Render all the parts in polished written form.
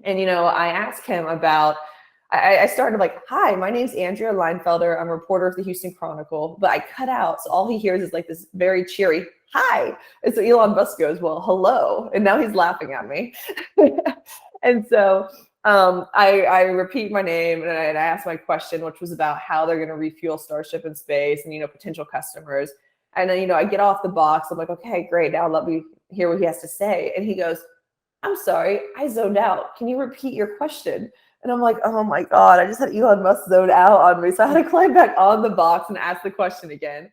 And, I asked him about, I started like, hi, my name's Andrea Leinfelder. I'm a reporter of the Houston Chronicle, but I cut out. So all he hears is like this very cheery, hi. And so Elon Musk goes, well, hello. And now he's laughing at me. And so I repeat my name and I ask my question, which was about how they're going to refuel Starship in space and, potential customers. And then, I get off the box. I'm like, okay, great. Now let me hear what he has to say. And he goes, I'm sorry, I zoned out. Can you repeat your question? And I'm like, oh my God, I just had Elon Musk zone out on me. So I had to climb back on the box and ask the question again.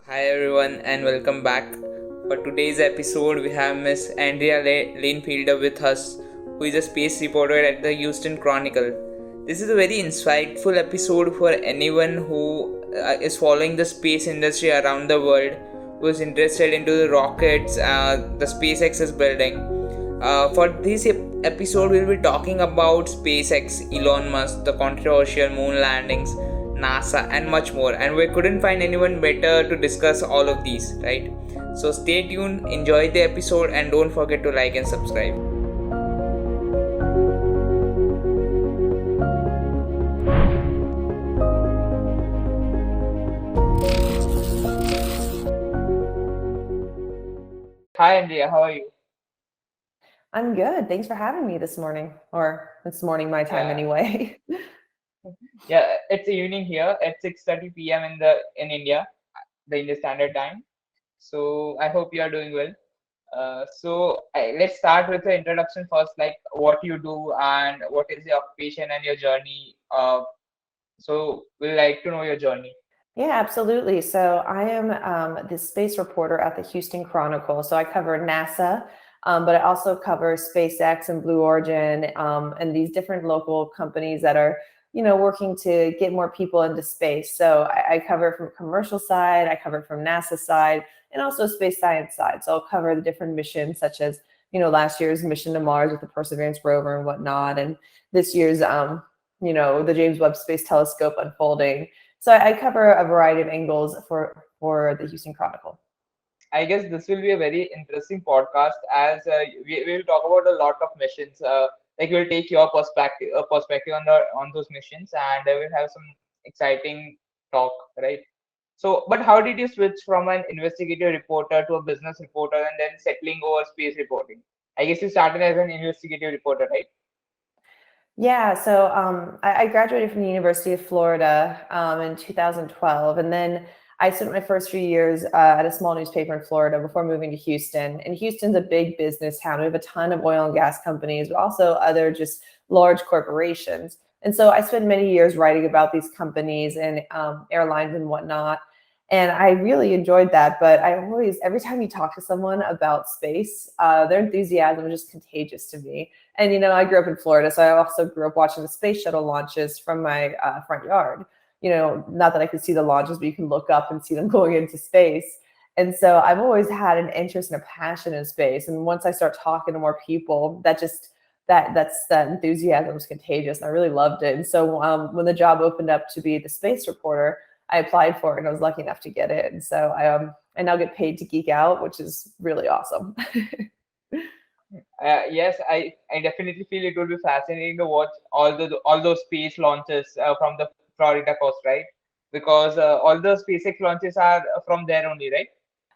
Hi everyone and welcome back. For today's episode, we have Miss Andrea Leinfelder with us, who is a space reporter at the Houston Chronicle. This is a very insightful episode for anyone who is following the space industry around the world, who is interested into the rockets the SpaceX is building. For this episode, we'll be talking about SpaceX, Elon Musk, the controversial moon landings, NASA, and much more. And we couldn't find anyone better to discuss all of these, right? So stay tuned, enjoy the episode, and don't forget to like and subscribe. Hi Andrea, how are you? I'm good. Thanks for having me this morning, or this morning my time Yeah, anyway. yeah. It's evening here at 6:30 p.m. in India, the Indian Standard Time. So I hope you are doing well. Let's start with the introduction first, like what you do and what is your occupation and your journey. So we'd like to know your journey. Yeah, absolutely. So I am the space reporter at the Houston Chronicle. So I cover NASA, but I also cover SpaceX and Blue Origin and these different local companies that are, working to get more people into space. So I cover from commercial side, I cover from NASA side, and also space science side. So I'll cover the different missions, such as, last year's mission to Mars with the Perseverance rover and whatnot, and this year's, the James Webb Space Telescope unfolding. So I cover a variety of angles for the Houston Chronicle. I guess this will be a very interesting podcast as we will talk about a lot of missions. Like we'll take your perspective on those missions, and we'll have some exciting talk, right? So, but how did you switch from an investigative reporter to a business reporter and then settling over space reporting? I guess you started as an investigative reporter, right? Yeah, so I graduated from the University of Florida in 2012, and then I spent my first few years at a small newspaper in Florida before moving to Houston. And Houston's a big business town. We have a ton of oil and gas companies, but also other just large corporations. And so I spent many years writing about these companies and airlines and whatnot. And I really enjoyed that. But every time you talk to someone about space, their enthusiasm is just contagious to me. And, I grew up in Florida, so I also grew up watching the space shuttle launches from my front yard. Not that I could see the launches, but you can look up and see them going into space. And so I've always had an interest and a passion in space. And once I start talking to more people, that enthusiasm was contagious. And I really loved it. And so when the job opened up to be the space reporter, I applied for it and I was lucky enough to get it. And so I now get paid to geek out, which is really awesome. Yes, I definitely feel it would be fascinating to watch all those space launches from the Florida coast, right? Because all the SpaceX launches are from there only, right?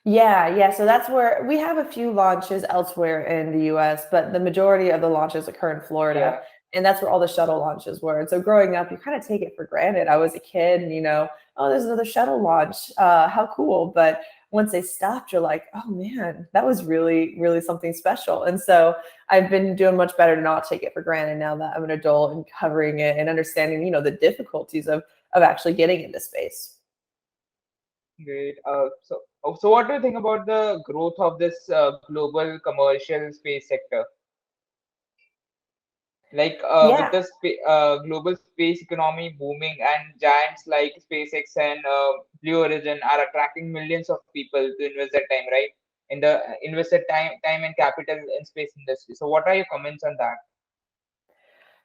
Yeah. So that's where we have a few launches elsewhere in the US, but the majority of the launches occur in Florida. Yeah. And that's where all the shuttle launches were. And so growing up, you kind of take it for granted. I was a kid and, oh, there's another shuttle launch. How cool. But once they stopped, you're like, oh man, that was really, really something special. And so I've been doing much better to not take it for granted now that I'm an adult and covering it and understanding, the difficulties of actually getting into space. Great. So what do you think about the growth of this global commercial space sector? Like with Yeah. the global space economy booming and giants like SpaceX and Blue Origin are attracting millions of people to invest their time, right? In the invested time and capital in space industry. So what are your comments on that?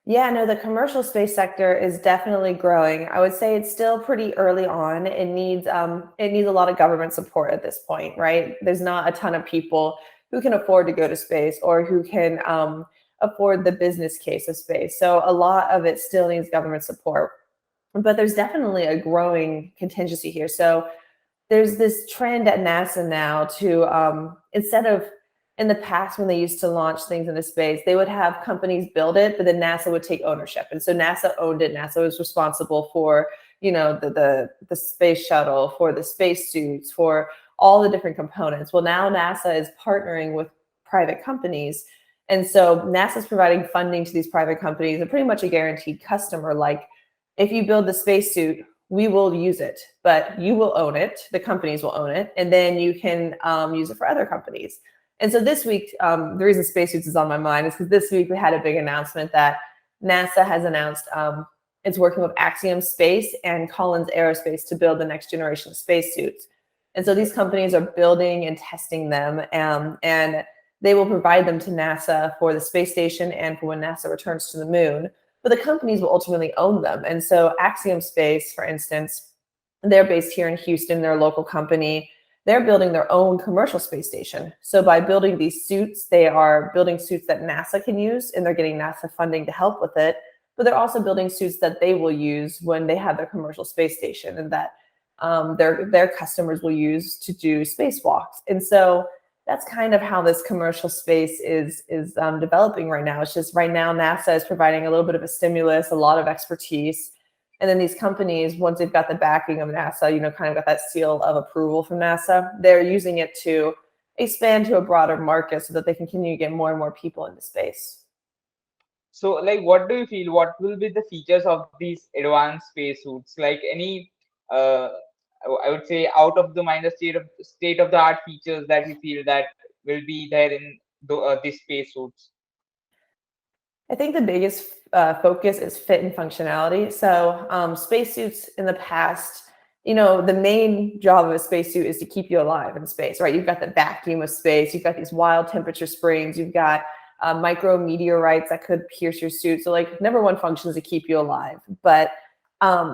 Yeah, no, the commercial space sector is definitely growing. I would say it's still pretty early on. It needs a lot of government support at this point, right? There's not a ton of people who can afford to go to space or who can afford the business case of space. So a lot of it still needs government support. But there's definitely a growing contingency here. So there's this trend at NASA now to instead of in the past when they used to launch things into space, they would have companies build it, but then NASA would take ownership. And so NASA owned it. NASA was responsible for, the space shuttle, for the spacesuits, for all the different components. Well, now NASA is partnering with private companies. And so NASA is providing funding to these private companies and pretty much a guaranteed customer. Like, if you build the spacesuit, we will use it, but you will own it. The companies will own it, and then you can use it for other companies. And so this week, the reason spacesuits is on my mind is because this week we had a big announcement that NASA has announced it's working with Axiom Space and Collins Aerospace to build the next generation of spacesuits. And so these companies are building and testing them, and they will provide them to NASA for the space station and for when NASA returns to the moon. But the companies will ultimately own them. And so Axiom Space, for instance, they're based here in Houston. They're a local company. They're building their own commercial space station. So by building these suits, they are building suits that NASA can use, and they're getting NASA funding to help with it. But they're also building suits that they will use when they have their commercial space station, and that their customers will use to do spacewalks. And so that's kind of how this commercial space is developing right now. It's just right now NASA is providing a little bit of a stimulus, a lot of expertise. And then these companies, once they've got the backing of NASA, kind of got that seal of approval from NASA, they're using it to expand to a broader market so that they can continue to get more and more people into space. So, like, what do you feel? What will be the features of these advanced spacesuits? Like any, I would say, out of the mind state of the art features that you feel that will be there in these spacesuits. I think the biggest focus is fit and functionality. So spacesuits in the past, the main job of a spacesuit is to keep you alive in space, right? You've got the vacuum of space. You've got these wild temperature springs. You've got micro meteorites that could pierce your suit. So like number one function is to keep you alive, but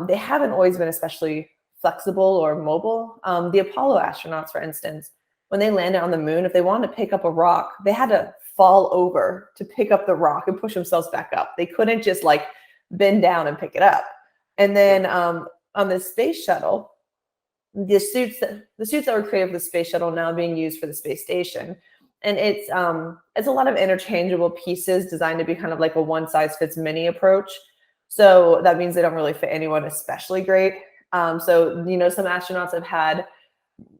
they haven't always been especially flexible or mobile. The Apollo astronauts, for instance, when they landed on the moon, if they wanted to pick up a rock, they had to fall over to pick up the rock and push themselves back up. They couldn't just like bend down and pick it up. And then on the space shuttle, the suits that were created for the space shuttle now being used for the space station. And it's a lot of interchangeable pieces designed to be kind of like a one size fits many approach. So that means they don't really fit anyone especially great. So some astronauts have had.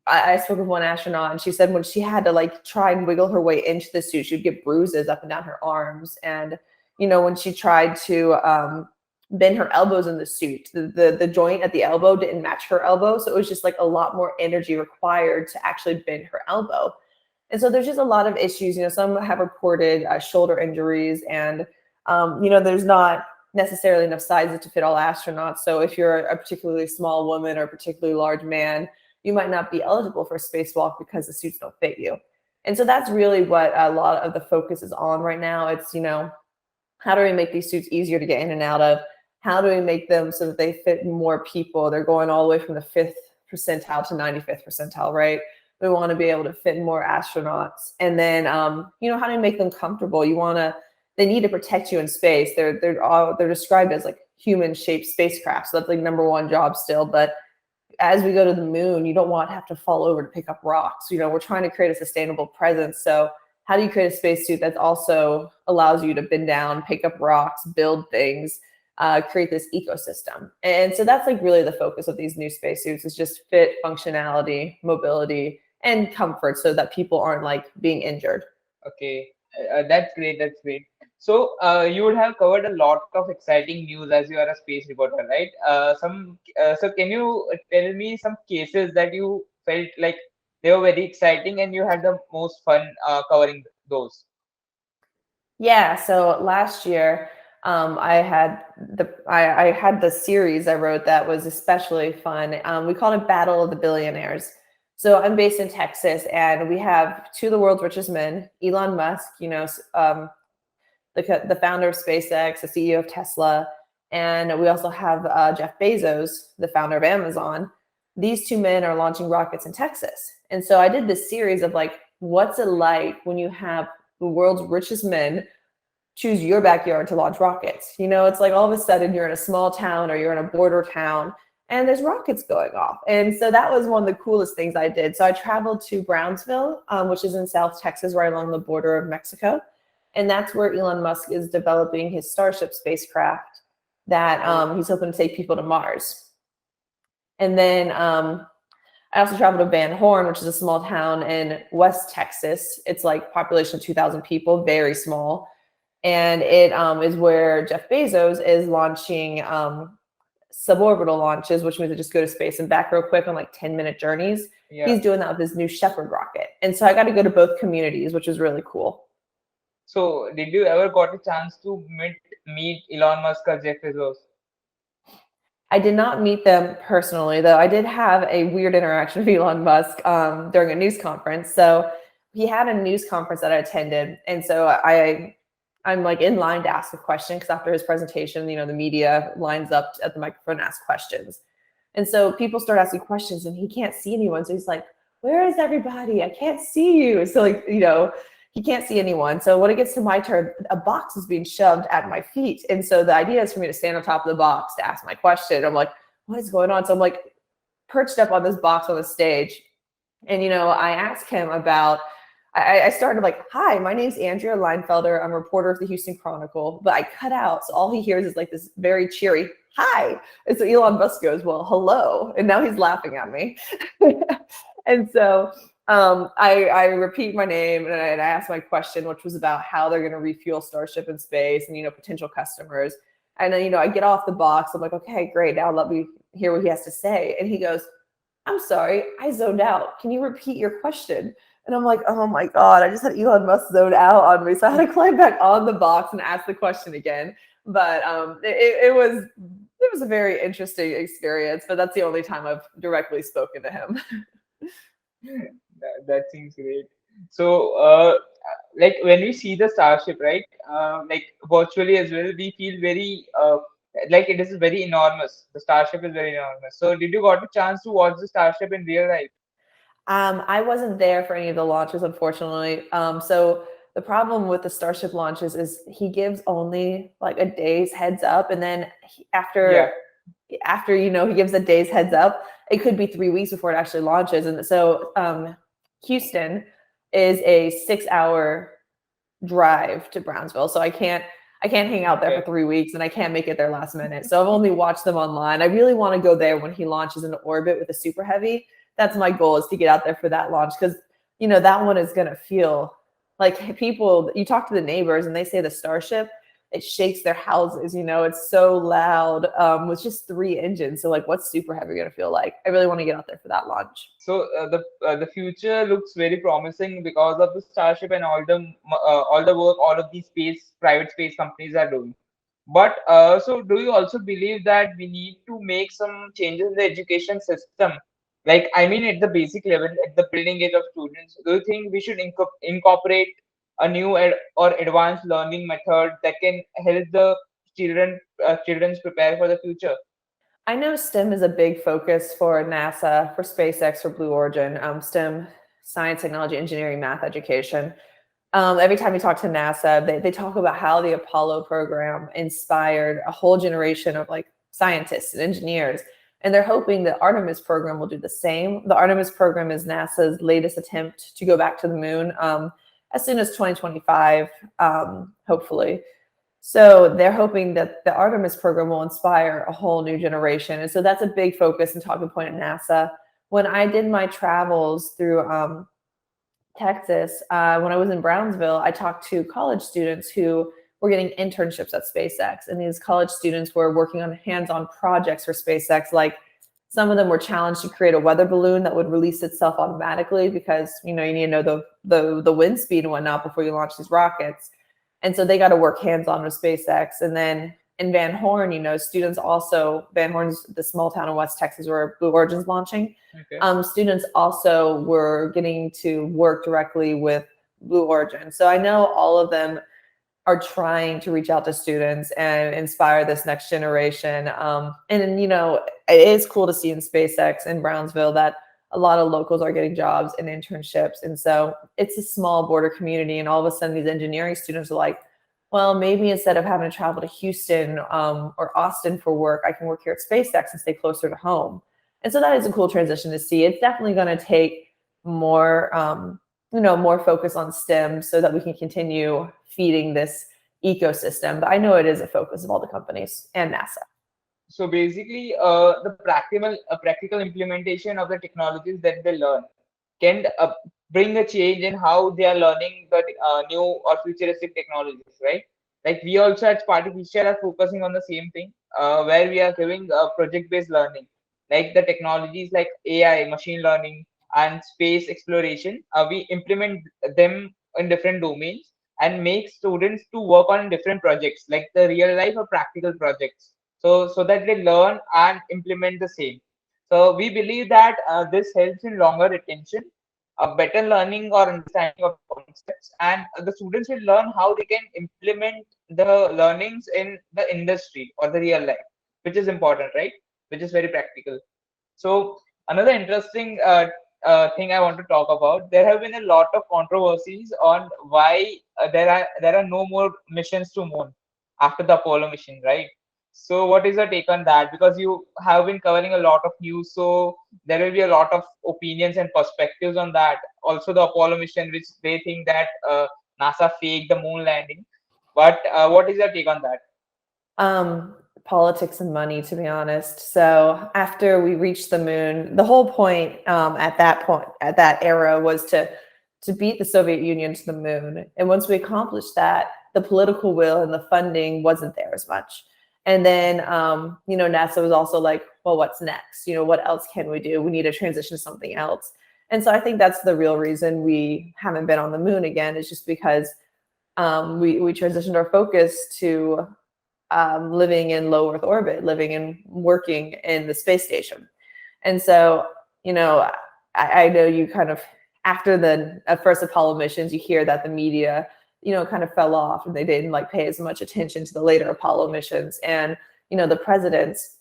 I spoke with one astronaut, and she said when she had to like try and wiggle her way into the suit, she'd get bruises up and down her arms. And when she tried to bend her elbows in the suit, the joint at the elbow didn't match her elbow, so it was just like a lot more energy required to actually bend her elbow. And so there's just a lot of issues. Some have reported shoulder injuries, and there's not necessarily enough sizes to fit all astronauts. So if you're a particularly small woman or a particularly large man, you might not be eligible for a spacewalk because the suits don't fit you. And so that's really what a lot of the focus is on right now. It's, how do we make these suits easier to get in and out of? How do we make them so that they fit more people? They're going all the way from the 5th percentile to 95th percentile, right? We want to be able to fit more astronauts. And then, how do we make them comfortable? They need to protect you in space. They're described as like human-shaped spacecraft. So that's like number one job still. But as we go to the moon, you don't want to have to fall over to pick up rocks. We're trying to create a sustainable presence. So how do you create a spacesuit that also allows you to bend down, pick up rocks, build things, create this ecosystem? And so that's like really the focus of these new spacesuits is just fit, functionality, mobility, and comfort so that people aren't like being injured. Okay, that's great. That's great. So you would have covered a lot of exciting news as you are a space reporter, right? So can you tell me some cases that you felt like they were very exciting and you had the most fun covering those? Yeah. So last year, I had the series I wrote that was especially fun. We called it Battle of the Billionaires. So I'm based in Texas, and we have two of the world's richest men, Elon Musk, the founder of SpaceX, the CEO of Tesla, and we also have Jeff Bezos, the founder of Amazon. These two men are launching rockets in Texas. And so I did this series of like, what's it like when you have the world's richest men choose your backyard to launch rockets. It's like all of a sudden you're in a small town or you're in a border town and there's rockets going off. And so that was one of the coolest things I did. So I traveled to Brownsville, which is in South Texas, right along the border of Mexico. And that's where Elon Musk is developing his Starship spacecraft that he's hoping to take people to Mars. And then I also traveled to Van Horn, which is a small town in West Texas. It's like population of 2,000 people, very small. And it is where Jeff Bezos is launching suborbital launches, which means they just go to space and back real quick on like 10-minute journeys. Yeah. He's doing that with his New Shepard rocket. And so I got to go to both communities, which was really cool. So did you ever got a chance to meet Elon Musk or Jeff Bezos? I did not meet them personally, though I did have a weird interaction with Elon Musk during a news conference. So he had a news conference that I attended. And so I'm like in line to ask a question because after his presentation, the media lines up at the microphone and asks questions. And so people start asking questions and he can't see anyone. So he's like, where is everybody? I can't see you. So he can't see anyone. So when it gets to my turn, a box is being shoved at my feet. And so the idea is for me to stand on top of the box to ask my question. I'm like, what is going on? So I'm like perched up on this box on the stage. And, I asked him about, I started like, hi, my name's Andrea Leinfelder. I'm a reporter of the Houston Chronicle, but I cut out. So all he hears is like this very cheery, hi. And so Elon Musk goes, well, hello. And now he's laughing at me. And so I repeat my name and I ask my question, which was about how they're going to refuel Starship in space and, potential customers. And then, I get off the box. I'm like, okay, great. Now let me hear what he has to say. And he goes, I'm sorry, I zoned out. Can you repeat your question? And I'm like, oh my God, I just had Elon Musk zone out on me. So I had to climb back on the box and ask the question again. But it was a very interesting experience, but that's the only time I've directly spoken to him. That seems great. So, like when we see the Starship, right? Like virtually as well, we feel very like it is very enormous. The Starship is very enormous. So, did you got a chance to watch the Starship in real life? I wasn't there for any of the launches, unfortunately. So the problem with the Starship launches is he gives only like a day's heads up, and then after he gives a day's heads up, it could be 3 weeks before it actually launches. And so Houston is a 6-hour drive to Brownsville, so I can't hang out there for 3 weeks, and I can't make it there last minute. So I've only watched them online. I really want to go there when he launches into orbit with a Super Heavy. That's my goal, is to get out there for that launch, because that one is going to feel like people. You talk to the neighbors and they say the Starship, it shakes their houses. It's so loud with just 3 engines. So like, what's Super Heavy going to feel like? I really want to get out there for that launch. So the future looks very promising because of the Starship and all the work all of these private space companies are doing. But so do you also believe that we need to make some changes in the education system? Like, I mean, at the basic level, at the building age of students, do you think we should incorporate a new or advanced learning method that can help the children prepare for the future? I know STEM is a big focus for NASA, for SpaceX, for Blue Origin. STEM, science, technology, engineering, math, education. Every time you talk to NASA, they talk about how the Apollo program inspired a whole generation of like scientists and engineers. And they're hoping the Artemis program will do the same. The Artemis program is NASA's latest attempt to go back to the moon as soon as 2025, hopefully. So they're hoping that the Artemis program will inspire a whole new generation. And so that's a big focus and talking point at NASA. When I did my travels through Texas, when I was in Brownsville, I talked to college students who were getting internships at SpaceX. And these college students were working on hands-on projects for SpaceX. Like, some of them were challenged to create a weather balloon that would release itself automatically, because you need to know the wind speed and whatnot before you launch these rockets. And so they got to work hands-on with SpaceX. And then in Van Horn, students also, Van Horn's the small town in West Texas where Blue Origin's launching. Okay. Students also were getting to work directly with Blue Origin. So I know all of them are trying to reach out to students and inspire this next generation. And it is cool to see in SpaceX in Brownsville that a lot of locals are getting jobs and internships. And so it's a small border community, and all of a sudden these engineering students are like, well, maybe instead of having to travel to Houston or Austin for work, I can work here at SpaceX and stay closer to home. And so that is a cool transition to see. It's definitely going to take more, more focus on STEM so that we can continue feeding this ecosystem. But I know it is a focus of all the companies and NASA. So basically, the practical implementation of the technologies that they learn can bring a change in how they are learning the new or futuristic technologies, right? Like we also at Spartificial are focusing on the same thing, where we are giving project-based learning, like the technologies like AI, machine learning, and space exploration. We implement them in different domains and make students to work on different projects, like the real life or practical projects, so that they learn and implement the same. So we believe that this helps in longer retention, a better learning or understanding of concepts, and the students will learn how they can implement the learnings in the industry or the real life, which is important, right? Which is very practical. So another interesting thing I want to talk about, there have been a lot of controversies on why there are no more missions to moon after the Apollo mission, right? So what is your take on that? Because you have been covering a lot of news, so there will be a lot of opinions and perspectives on that. Also, the Apollo mission, which they think that NASA faked the moon landing. But what is your take on that? Um, Politics and money, to be honest. So after we reached the moon, the whole point at that era was to beat the Soviet Union to the moon. And once we accomplished that, the political will and the funding wasn't there as much. And then, NASA was also like, well, what's next? What else can we do? We need to transition to something else. And so I think that's the real reason we haven't been on the moon again, is just because we transitioned our focus to living in low Earth orbit, living and working in the space station. And so, I know you kind of, after the first Apollo missions, you hear that the media, kind of fell off and they didn't like pay as much attention to the later Apollo missions. And, the presidents,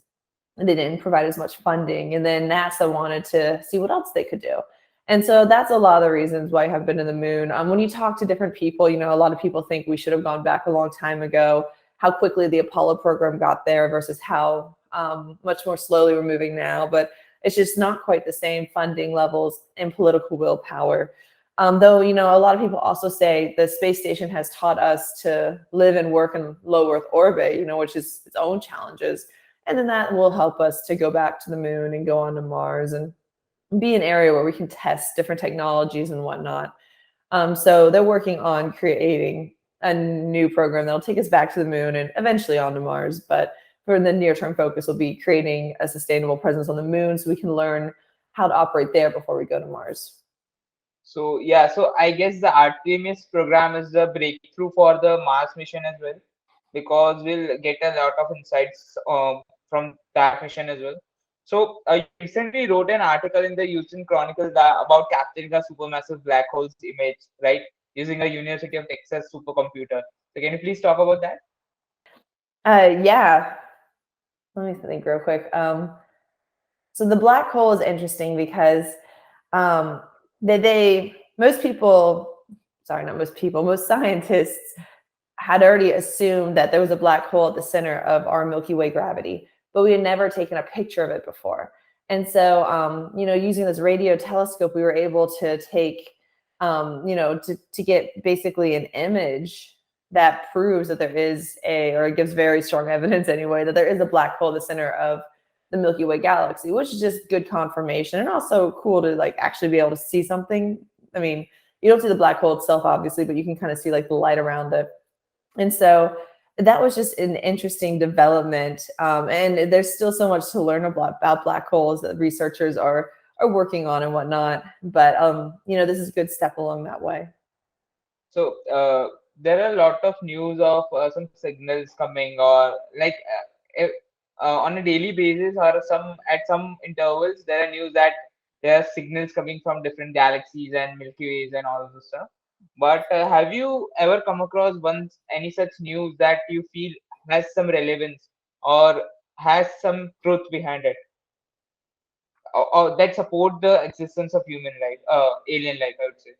they didn't provide as much funding. And then NASA wanted to see what else they could do. And so that's a lot of the reasons why I have been to the moon. When you talk to different people, a lot of people think we should have gone back a long time ago, how quickly the Apollo program got there versus how much more slowly we're moving now. But it's just not quite the same funding levels and political willpower. Though, a lot of people also say the space station has taught us to live and work in low Earth orbit, which is its own challenges. And then that will help us to go back to the moon and go on to Mars and be an area where we can test different technologies and whatnot. So they're working on creating a new program that'll take us back to the moon and eventually onto Mars. But for the near-term focus will be creating a sustainable presence on the moon so we can learn how to operate there before we go to Mars. So yeah, so I guess the Artemis program is the breakthrough for the Mars mission as well, because we'll get a lot of insights from that mission as well. So you recently wrote an article in the Houston Chronicle about capturing a supermassive black hole's image, right, using a University of Texas supercomputer. So can you please talk about that? Yeah. Let me think real quick. So the black hole is interesting because um, most people, sorry, not most people, most scientists had already assumed that there was a black hole at the center of our Milky Way gravity, but we had never taken a picture of it before. And so, using this radio telescope, we were able to take, to get basically an image that proves that there is or it gives very strong evidence anyway, that there is a black hole at the center of the Milky Way galaxy, which is just good confirmation and also cool to like actually be able to see something. I mean, you don't see the black hole itself, obviously, but you can kind of see like the light around it. And so that was just an interesting development. And there's still so much to learn about black holes that researchers are working on and whatnot. But, this is a good step along that way. So there are a lot of news of some signals coming, or like on a daily basis, or at some intervals, there are news that there are signals coming from different galaxies and Milky Ways and all of this stuff. But have you ever come across any such news that you feel has some relevance or has some truth behind it, or that support the existence of human life, alien life, I would say?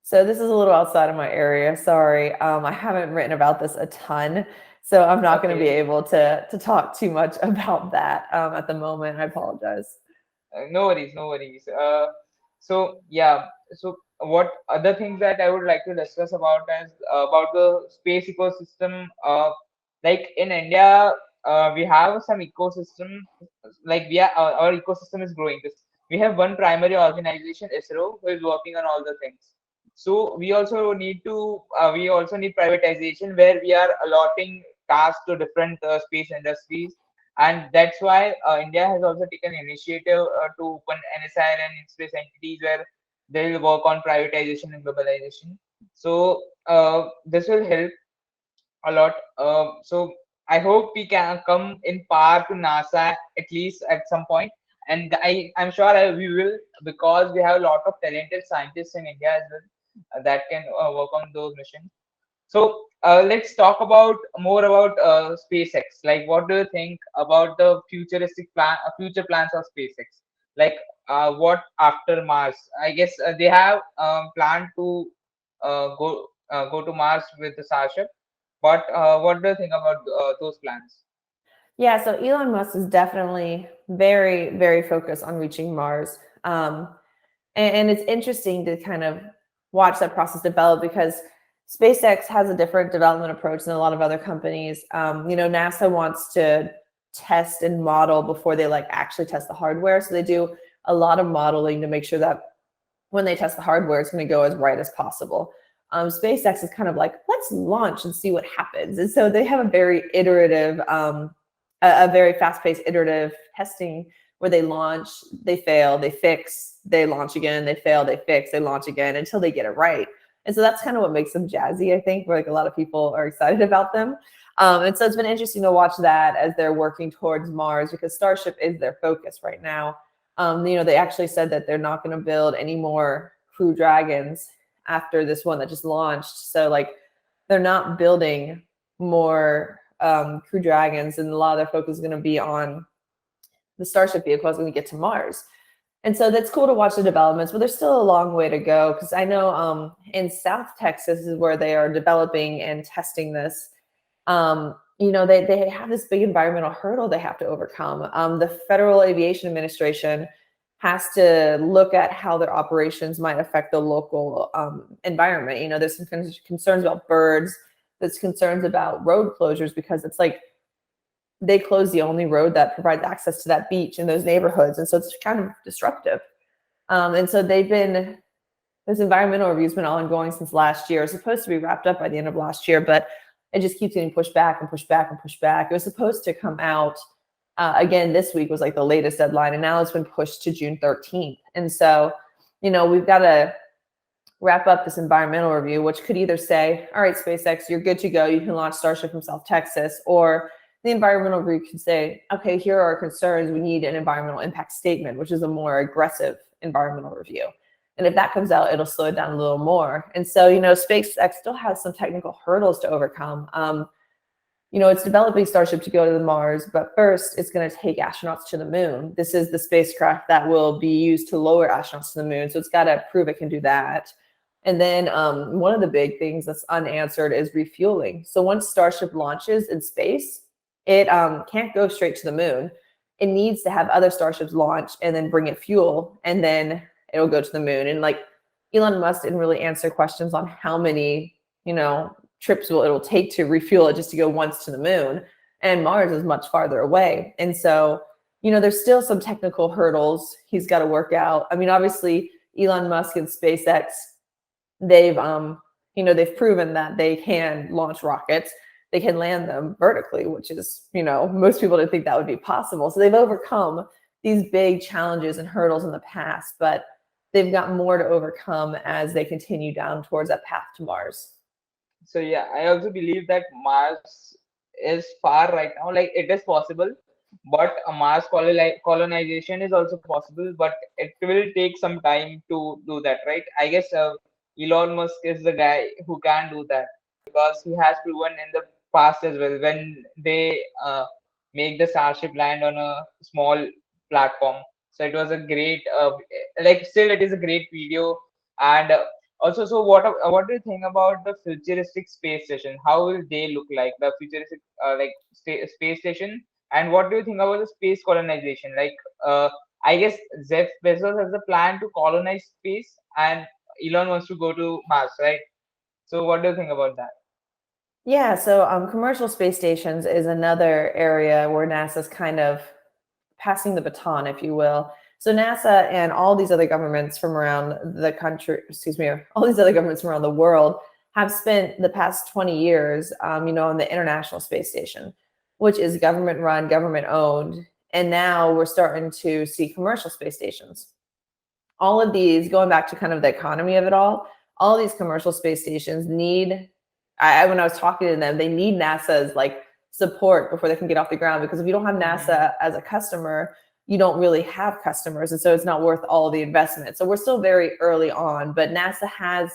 So this is a little outside of my area. Sorry, I haven't written about this a ton, so I'm not going to be Okay. able to talk too much about that at the moment. I apologize. No worries, no worries. So yeah, so what other things that I would like to discuss about is about the space ecosystem. Like in India, we have some ecosystem. Like our ecosystem is growing. This we have one primary organization, ISRO, who is working on all the things. So we also need privatization where we are allotting tasks to different space industries, and that's why India has also taken initiative to open NSIL and space entities where they will work on privatization and globalization. So this will help a lot. So I hope we can come in par to NASA at least at some point, and I'm sure we will, because we have a lot of talented scientists in India as well that can work on those missions. So let's talk about more about SpaceX. Like, what do you think about the future plans of SpaceX? Like, what after Mars? I guess they have planned to go to Mars with the Starship. But what do you think about those plans? Yeah, so Elon Musk is definitely very, very focused on reaching Mars. And it's interesting to kind of watch that process develop because SpaceX has a different development approach than a lot of other companies. NASA wants to test and model before they like actually test the hardware. So they do a lot of modeling to make sure that when they test the hardware, it's going to go as right as possible. SpaceX is kind of like, let's launch and see what happens. And so they have a very iterative, a very fast-paced iterative testing where they launch, they fail, they fix, they launch again, they fail, they fix, they launch again until they get it right. And so that's kind of what makes them jazzy, I think, where like a lot of people are excited about them. And so it's been interesting to watch that as they're working towards Mars because Starship is their focus right now. They actually said that they're not going to build any more Crew Dragons after this one that just launched. So like they're not building more Crew Dragons, and a lot of their focus is going to be on the Starship vehicles when we get to Mars. And so that's cool to watch the developments, but there's still a long way to go because I know in South Texas is where they are developing and testing this. They have this big environmental hurdle they have to overcome. The Federal Aviation Administration has to look at how their operations might affect the local environment. There's some concerns about birds. There's concerns about road closures because it's like they close the only road that provides access to that beach in those neighborhoods. And so it's kind of disruptive. And so this environmental review has been ongoing since last year. It's supposed to be wrapped up by the end of last year, but it just keeps getting pushed back and pushed back and pushed back. It was supposed to come out again this week was like the latest deadline, and now it's been pushed to June 13th. And so, we've got to wrap up this environmental review, which could either say, all right, SpaceX, you're good to go. You can launch Starship from South Texas, or the environmental review could say, okay, here are our concerns. We need an environmental impact statement, which is a more aggressive environmental review. And if that comes out, it'll slow it down a little more. And so, SpaceX still has some technical hurdles to overcome. It's developing Starship to go to the Mars, but first it's going to take astronauts to the moon. This is the spacecraft that will be used to lower astronauts to the moon. So it's got to prove it can do that. And then one of the big things that's unanswered is refueling. So once Starship launches in space, it can't go straight to the moon. It needs to have other Starships launch and then bring it fuel, and then it'll go to the moon. And like Elon Musk didn't really answer questions on how many, trips it'll take to refuel it just to go once to the moon. And Mars is much farther away. And so, there's still some technical hurdles he's got to work out. I mean, obviously, Elon Musk and SpaceX, they've proven that they can launch rockets. They can land them vertically, which is, most people didn't think that would be possible. So they've overcome these big challenges and hurdles in the past, but they've got more to overcome as they continue down towards that path to Mars. So yeah, I also believe that Mars is far right now. Like, it is possible, but a Mars colonization is also possible, but it will take some time to do that, right? I guess Elon Musk is the guy who can do that because he has proven in the past as well when they make the Starship land on a small platform. So it was a great, like, still it is a great video, and Also, so what do you think about the futuristic space station? How will they look like, the futuristic space station? And what do you think about the space colonization? I guess Jeff Bezos has a plan to colonize space, and Elon wants to go to Mars, right? So, what do you think about that? Yeah, so commercial space stations is another area where NASA's kind of passing the baton, if you will. So NASA and all these other governments from around the country, excuse me, all these other governments from around the world have spent the past 20 years, on the International Space Station, which is government run, government owned. And now we're starting to see commercial space stations. All of these, going back to kind of the economy of it all these commercial space stations need, when I was talking to them, they need NASA's like support before they can get off the ground, because if you don't have NASA as a customer, you don't really have customers, and so it's not worth all the investment. So we're still very early on, but NASA has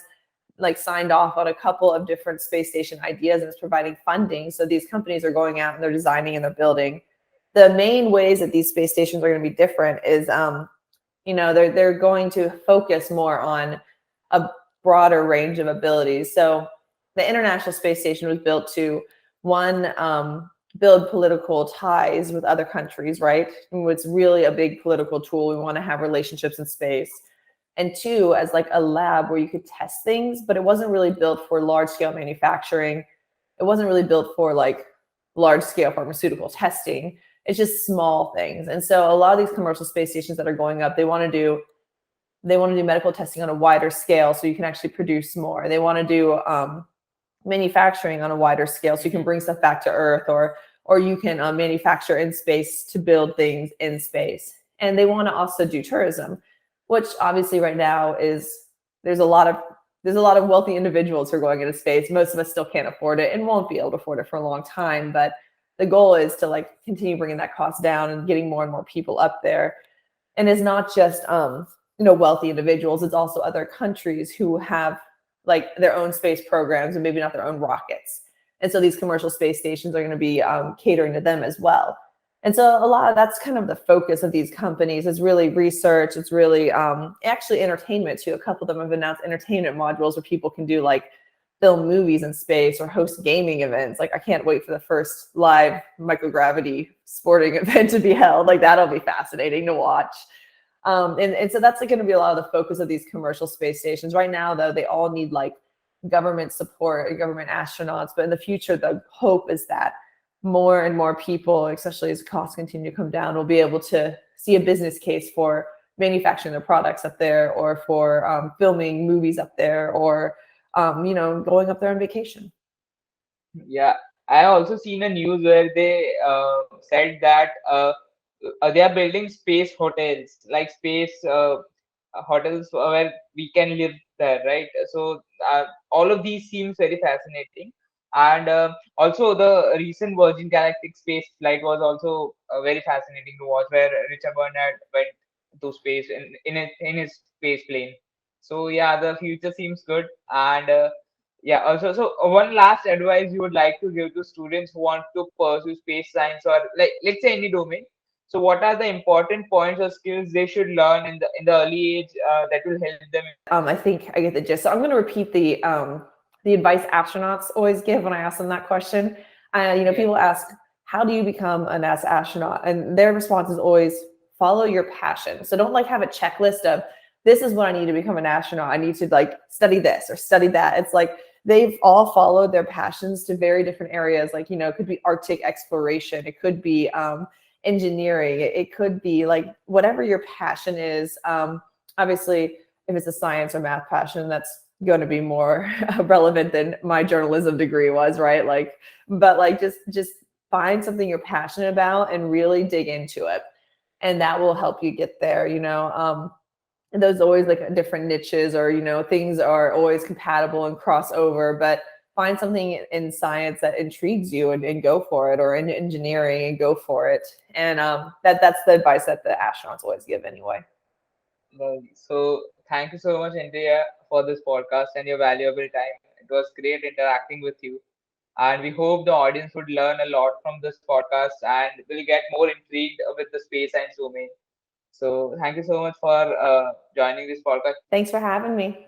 like signed off on a couple of different space station ideas and is providing funding. So these companies are going out and they're designing and they're building. The main ways that these space stations are going to be different is they're going to focus more on a broader range of abilities. So the International Space Station was built to, one, build political ties with other countries, right? It's really a big political tool. We want to have relationships in space. And two, as like a lab where you could test things, but it wasn't really built for large scale manufacturing. It wasn't really built for like large scale pharmaceutical testing. It's just small things. And so a lot of these commercial space stations that are going up, they want to do medical testing on a wider scale so you can actually produce more. They want to do manufacturing on a wider scale so you can bring stuff back to Earth, or you can manufacture in space to build things in space. And they want to also do tourism, which obviously right now there's a lot of wealthy individuals who are going into space. Most of us still can't afford it and won't be able to afford it for a long time, but the goal is to like continue bringing that cost down and getting more and more people up there. And it's not just wealthy individuals, it's also other countries who have like their own space programs and maybe not their own rockets. And so these commercial space stations are going to be catering to them as well. And so a lot of that's kind of the focus of these companies, is really research. It's really actually entertainment too. A couple of them have announced entertainment modules where people can do like film movies in space or host gaming events. Like I can't wait for the first live microgravity sporting event to be held. Like that'll be fascinating to watch. And so that's like going to be a lot of the focus of these commercial space stations. Right now, though, they all need like government support and government astronauts. But in the future, the hope is that more and more people, especially as costs continue to come down, will be able to see a business case for manufacturing their products up there, or for filming movies up there, or going up there on vacation. Yeah, I also seen a news where they said that they are building space hotels, like space hotels where we can live there, right? So all of these seems very fascinating. And also the recent Virgin Galactic space flight was also very fascinating to watch, where Richard Bernard went to space in his space plane. So yeah, the future seems good. And yeah, also, so one last advice you would like to give to students who want to pursue space science, or like let's say any domain. So what are the important points or skills they should learn in the early age that will help them? I think I get the gist. So I'm going to repeat the advice astronauts always give when I ask them that question. Yeah. People ask, how do you become a NASA astronaut? And their response is always follow your passion. So don't like have a checklist of this is what I need to become an astronaut. I need to like study this or study that. It's like they've all followed their passions to very different areas. Like, it could be Arctic exploration. It could be engineering. It could be like whatever your passion is. Obviously, if it's a science or math passion, that's going to be more relevant than my journalism degree was, right? But just find something you're passionate about and really dig into it, and that will help you get there. And there's always like different niches, or things are always compatible and cross over, but find something in science that intrigues you and go for it, or in engineering and go for it. And that's the advice that the astronauts always give anyway. Well, so thank you so much, Andrea, for this podcast and your valuable time. It was great interacting with you. And we hope the audience would learn a lot from this podcast and will get more intrigued with the space science domain. So thank you so much for joining this podcast. Thanks for having me.